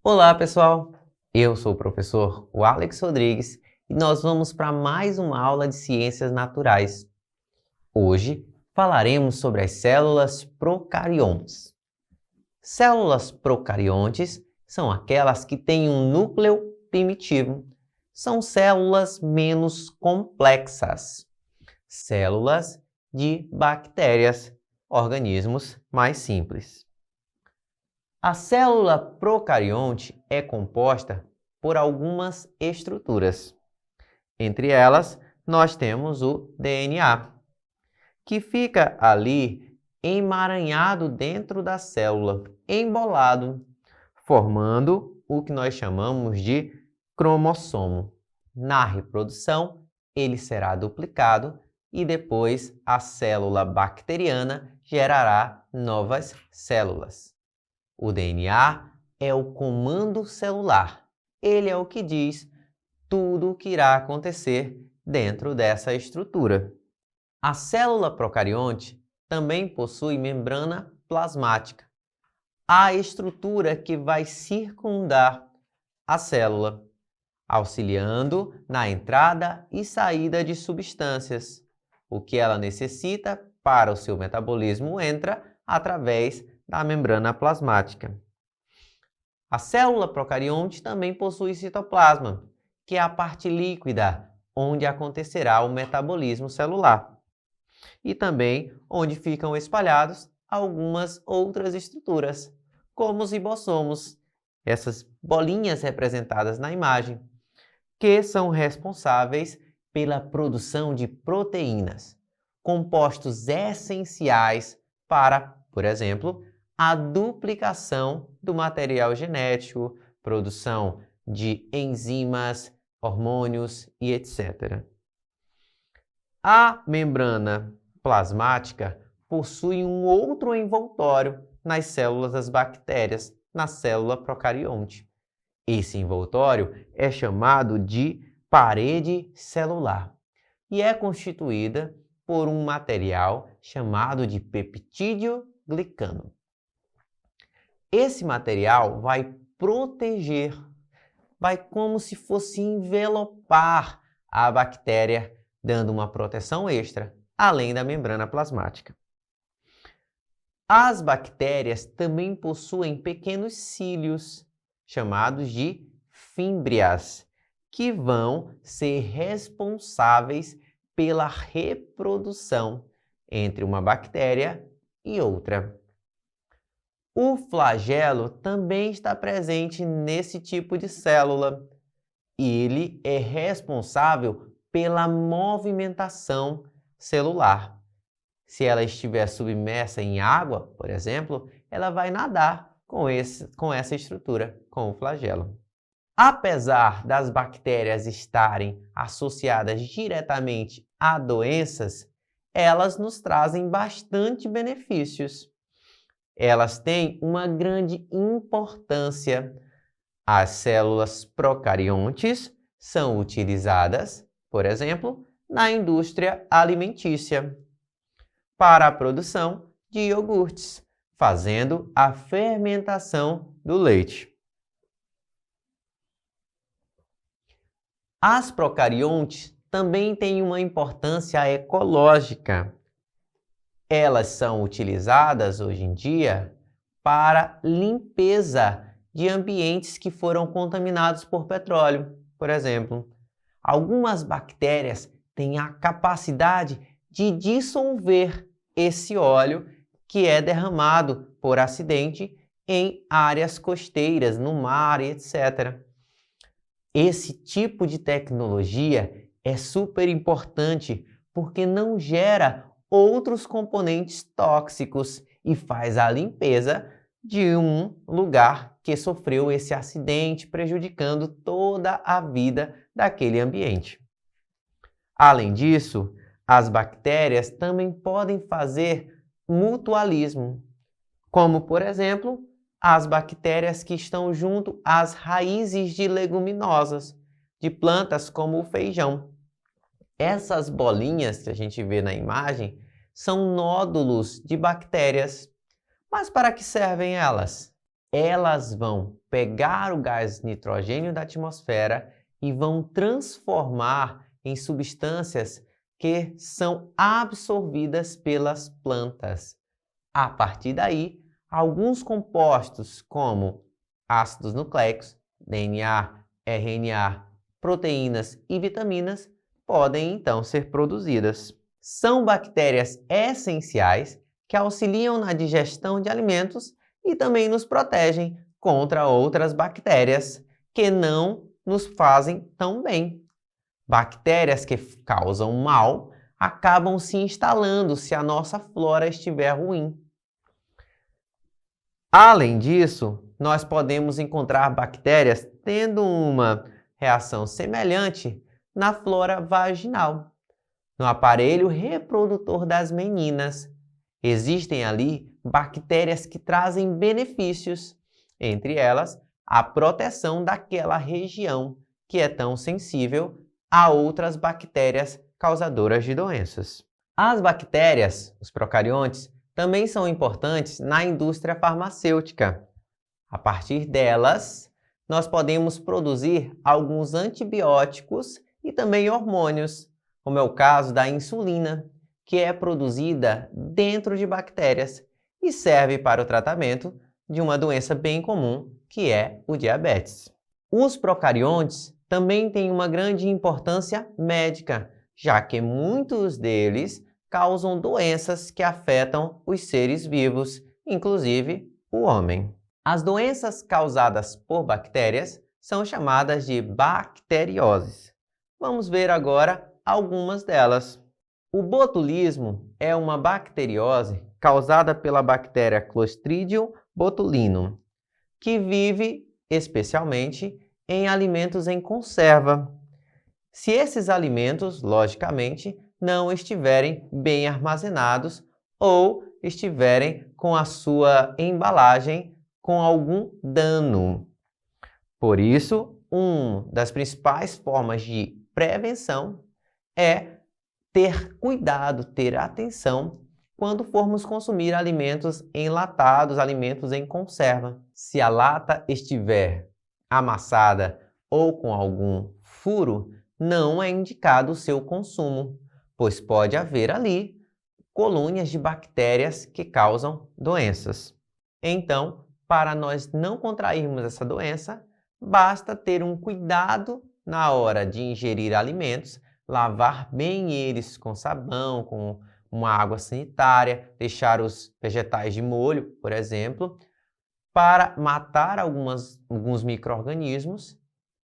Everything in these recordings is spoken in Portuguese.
Olá, pessoal! Eu sou o professor Alex Rodrigues e nós vamos para mais uma aula de Ciências Naturais. Hoje falaremos sobre as células procariontes. Células procariontes são aquelas que têm um núcleo primitivo. São células menos complexas. Células de bactérias, organismos mais simples. A célula procarionte é composta por algumas estruturas. Entre elas, nós temos o DNA, que fica ali emaranhado dentro da célula, embolado, formando o que nós chamamos de cromossomo. Na reprodução, ele será duplicado e depois a célula bacteriana gerará novas células. O DNA é o comando celular. Ele é o que diz tudo o que irá acontecer dentro dessa estrutura. A célula procarionte também possui membrana plasmática, a estrutura que vai circundar a célula, auxiliando na entrada e saída de substâncias. O que ela necessita para o seu metabolismo entra através da membrana plasmática. A célula procarionte também possui citoplasma, que é a parte líquida onde acontecerá o metabolismo celular. E também onde ficam espalhados algumas outras estruturas, como os ribossomos, essas bolinhas representadas na imagem, que são responsáveis pela produção de proteínas, compostos essenciais para, por exemplo, a duplicação do material genético, produção de enzimas, hormônios e etc. A membrana plasmática possui um outro envoltório nas células das bactérias, na célula procarionte. Esse envoltório é chamado de parede celular e é constituída por um material chamado de peptídeo glicano. Esse material vai proteger, vai como se fosse envelopar a bactéria, dando uma proteção extra, além da membrana plasmática. As bactérias também possuem pequenos cílios, chamados de fímbrias, que vão ser responsáveis pela reprodução entre uma bactéria e outra. O flagelo também está presente nesse tipo de célula. Ele é responsável pela movimentação celular. Se ela estiver submersa em água, por exemplo, ela vai nadar com essa estrutura, com o flagelo. Apesar das bactérias estarem associadas diretamente a doenças, elas nos trazem bastante benefícios. Elas têm uma grande importância. As células procariontes são utilizadas, por exemplo, na indústria alimentícia, para a produção de iogurtes, fazendo a fermentação do leite. As procariontes também têm uma importância ecológica. Elas são utilizadas hoje em dia para limpeza de ambientes que foram contaminados por petróleo, por exemplo. Algumas bactérias têm a capacidade de dissolver esse óleo que é derramado por acidente em áreas costeiras, no mar, etc. Esse tipo de tecnologia é super importante porque não gera outros componentes tóxicos e faz a limpeza de um lugar que sofreu esse acidente, prejudicando toda a vida daquele ambiente. Além disso, as bactérias também podem fazer mutualismo, como, por exemplo, as bactérias que estão junto às raízes de leguminosas, de plantas como o feijão. Essas bolinhas que a gente vê na imagem são nódulos de bactérias. Mas para que servem elas? Elas vão pegar o gás nitrogênio da atmosfera e vão transformar em substâncias que são absorvidas pelas plantas. A partir daí, alguns compostos como ácidos nucleicos, DNA, RNA, proteínas e vitaminas podem então ser produzidas. São bactérias essenciais que auxiliam na digestão de alimentos e também nos protegem contra outras bactérias que não nos fazem tão bem. Bactérias que causam mal acabam se instalando se a nossa flora estiver ruim. Além disso, nós podemos encontrar bactérias tendo uma reação semelhante na flora vaginal, no aparelho reprodutor das meninas. Existem ali bactérias que trazem benefícios, entre elas a proteção daquela região que é tão sensível a outras bactérias causadoras de doenças. As bactérias, os procariontes, também são importantes na indústria farmacêutica. A partir delas, nós podemos produzir alguns antibióticos e também hormônios, como é o caso da insulina, que é produzida dentro de bactérias e serve para o tratamento de uma doença bem comum, que é o diabetes. Os procariontes também têm uma grande importância médica, já que muitos deles causam doenças que afetam os seres vivos, inclusive o homem. As doenças causadas por bactérias são chamadas de bacterioses. Vamos ver agora algumas delas. O botulismo é uma bacteriose causada pela bactéria Clostridium botulinum, que vive especialmente em alimentos em conserva. Se esses alimentos, logicamente, não estiverem bem armazenados ou estiverem com a sua embalagem com algum dano. Por isso, uma das principais formas de prevenção é ter cuidado, ter atenção quando formos consumir alimentos enlatados, alimentos em conserva. Se a lata estiver amassada ou com algum furo, não é indicado o seu consumo, pois pode haver ali colônias de bactérias que causam doenças. Então, para nós não contrairmos essa doença, basta ter um cuidado na hora de ingerir alimentos, lavar bem eles com sabão, com uma água sanitária, deixar os vegetais de molho, por exemplo, para matar alguns micro-organismos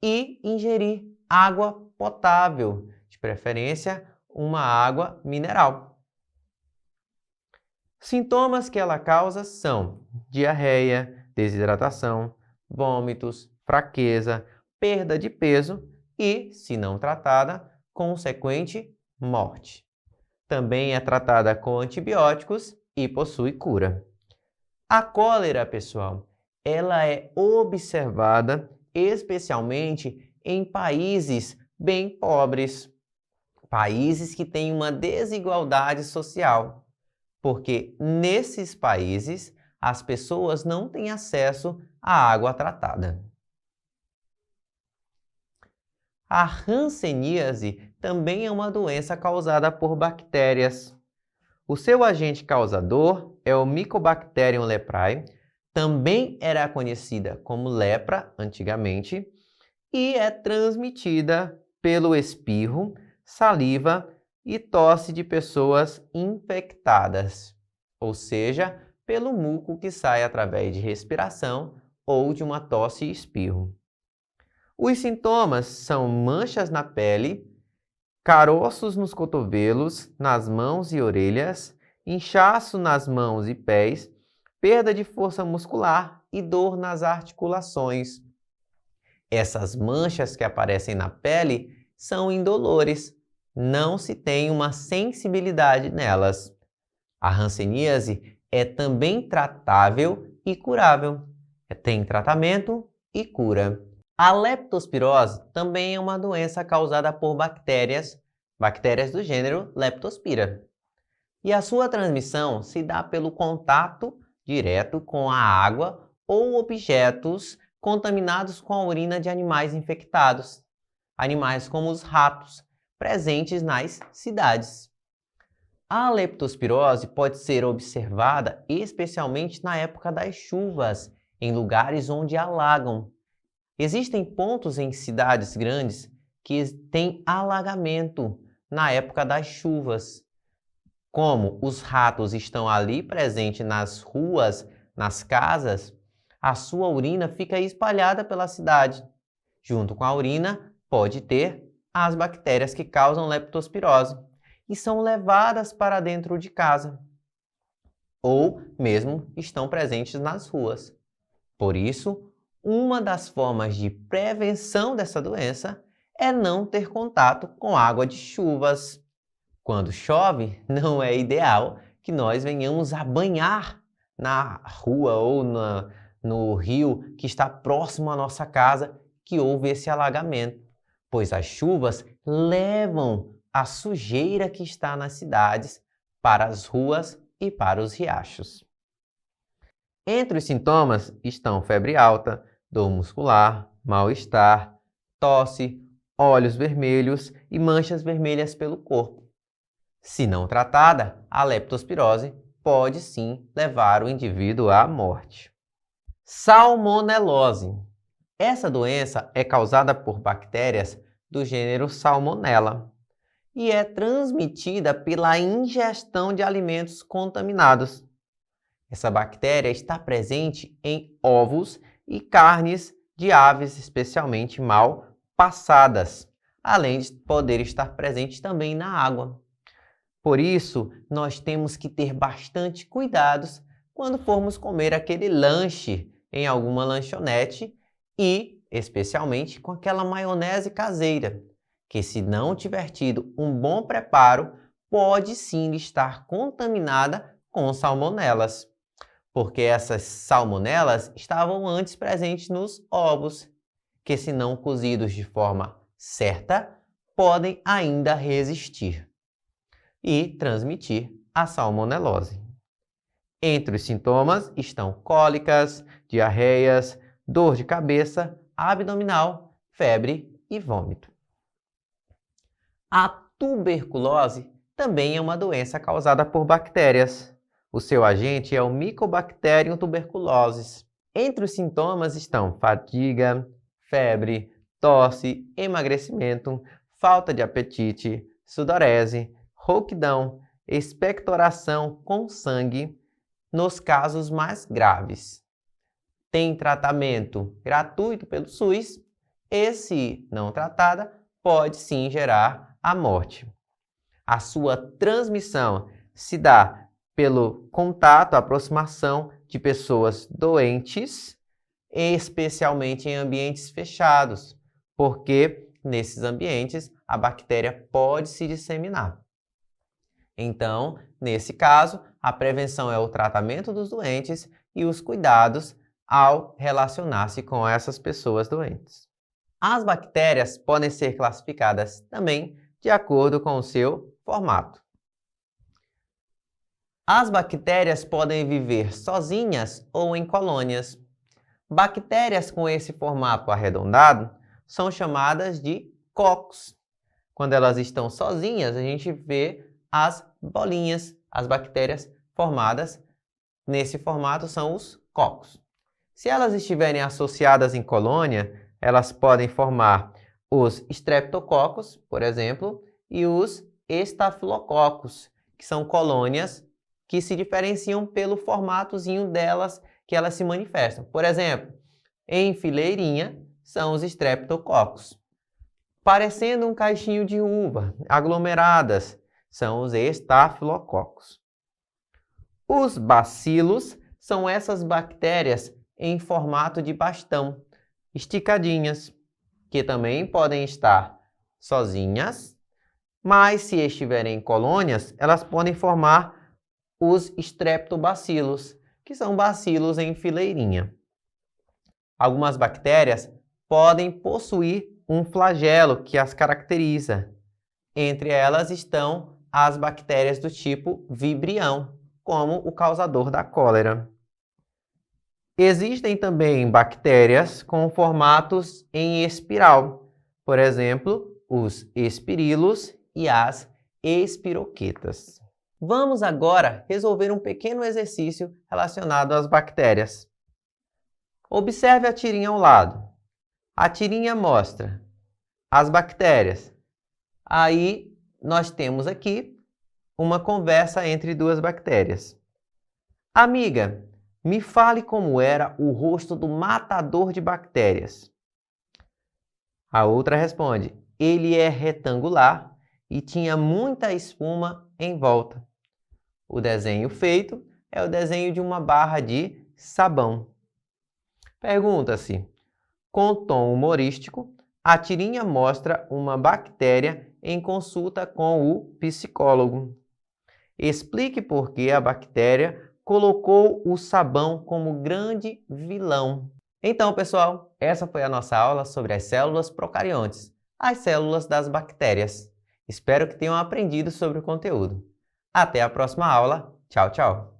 e ingerir água potável, de preferência uma água mineral. Sintomas que ela causa são diarreia, desidratação, vômitos, fraqueza, perda de peso e, se não tratada, consequente morte. Também é tratada com antibióticos e possui cura. A cólera, pessoal, ela é observada especialmente em países bem pobres, países que têm uma desigualdade social, porque nesses países as pessoas não têm acesso à água tratada. A hanseníase também é uma doença causada por bactérias. O seu agente causador é o Mycobacterium leprae, também era conhecida como lepra antigamente, e é transmitida pelo espirro, saliva e tosse de pessoas infectadas, ou seja, pelo muco que sai através de respiração ou de uma tosse e espirro. Os sintomas são manchas na pele, caroços nos cotovelos, nas mãos e orelhas, inchaço nas mãos e pés, perda de força muscular e dor nas articulações. Essas manchas que aparecem na pele são indolores, não se tem uma sensibilidade nelas. A hanseníase é também tratável e curável. Tem tratamento e cura. A leptospirose também é uma doença causada por bactérias do gênero Leptospira. E a sua transmissão se dá pelo contato direto com a água ou objetos contaminados com a urina de animais infectados, animais como os ratos, presentes nas cidades. A leptospirose pode ser observada especialmente na época das chuvas, em lugares onde alagam. Existem pontos em cidades grandes que têm alagamento na época das chuvas. Como os ratos estão ali presentes nas ruas, nas casas, a sua urina fica espalhada pela cidade. Junto com a urina, pode ter as bactérias que causam leptospirose e são levadas para dentro de casa, ou mesmo estão presentes nas ruas. Por isso, uma das formas de prevenção dessa doença é não ter contato com água de chuvas. Quando chove, não é ideal que nós venhamos a banhar na rua ou no rio que está próximo à nossa casa, que houve esse alagamento, pois as chuvas levam a sujeira que está nas cidades para as ruas e para os riachos. Entre os sintomas estão febre alta, dor muscular, mal-estar, tosse, olhos vermelhos e manchas vermelhas pelo corpo. Se não tratada, a leptospirose pode sim levar o indivíduo à morte. Salmonelose. Essa doença é causada por bactérias do gênero Salmonella e é transmitida pela ingestão de alimentos contaminados. Essa bactéria está presente em ovos e carnes de aves especialmente mal passadas, além de poder estar presente também na água. Por isso, nós temos que ter bastante cuidados quando formos comer aquele lanche em alguma lanchonete e, especialmente, com aquela maionese caseira, que se não tiver tido um bom preparo, pode sim estar contaminada com salmonelas, porque essas salmonelas estavam antes presentes nos ovos, que se não cozidos de forma certa, podem ainda resistir e transmitir a salmonelose. Entre os sintomas estão cólicas, diarreias, dor de cabeça, abdominal, febre e vômito. A tuberculose também é uma doença causada por bactérias. O seu agente é o Mycobacterium tuberculosis. Entre os sintomas estão fadiga, febre, tosse, emagrecimento, falta de apetite, sudorese, rouquidão, expectoração com sangue nos casos mais graves. Tem tratamento gratuito pelo SUS e, se não tratada, pode sim gerar a morte. A sua transmissão se dá pelo contato, aproximação de pessoas doentes, especialmente em ambientes fechados, porque nesses ambientes a bactéria pode se disseminar. Então, nesse caso, a prevenção é o tratamento dos doentes e os cuidados ao relacionar-se com essas pessoas doentes. As bactérias podem ser classificadas também de acordo com o seu formato. As bactérias podem viver sozinhas ou em colônias. Bactérias com esse formato arredondado são chamadas de cocos. Quando elas estão sozinhas, a gente vê as bolinhas, as bactérias formadas nesse formato são os cocos. Se elas estiverem associadas em colônia, elas podem formar os streptococcus, por exemplo, e os estafilococcus, que são colônias que se diferenciam pelo formatozinho delas que elas se manifestam. Por exemplo, em fileirinha são os streptococcus. Parecendo um caixinho de uva, aglomeradas, são os estafilococcus. Os bacilos são essas bactérias em formato de bastão, esticadinhas, que também podem estar sozinhas, mas se estiverem em colônias, elas podem formar os streptobacilos, que são bacilos em fileirinha. Algumas bactérias podem possuir um flagelo que as caracteriza. Entre elas estão as bactérias do tipo Vibrião, como o causador da cólera. Existem também bactérias com formatos em espiral, por exemplo, os espirilos e as espiroquetas. Vamos agora resolver um pequeno exercício relacionado às bactérias. Observe a tirinha ao lado. A tirinha mostra as bactérias. Aí nós temos aqui uma conversa entre duas bactérias. Amiga, me fale como era o rosto do matador de bactérias. A outra responde: ele é retangular e tinha muita espuma em volta. O desenho feito é o desenho de uma barra de sabão. Pergunta-se: com tom humorístico, a tirinha mostra uma bactéria em consulta com o psicólogo. Explique por que a bactéria colocou o sabão como grande vilão. Então, pessoal, essa foi a nossa aula sobre as células procariontes, as células das bactérias. Espero que tenham aprendido sobre o conteúdo. Até a próxima aula. Tchau, tchau!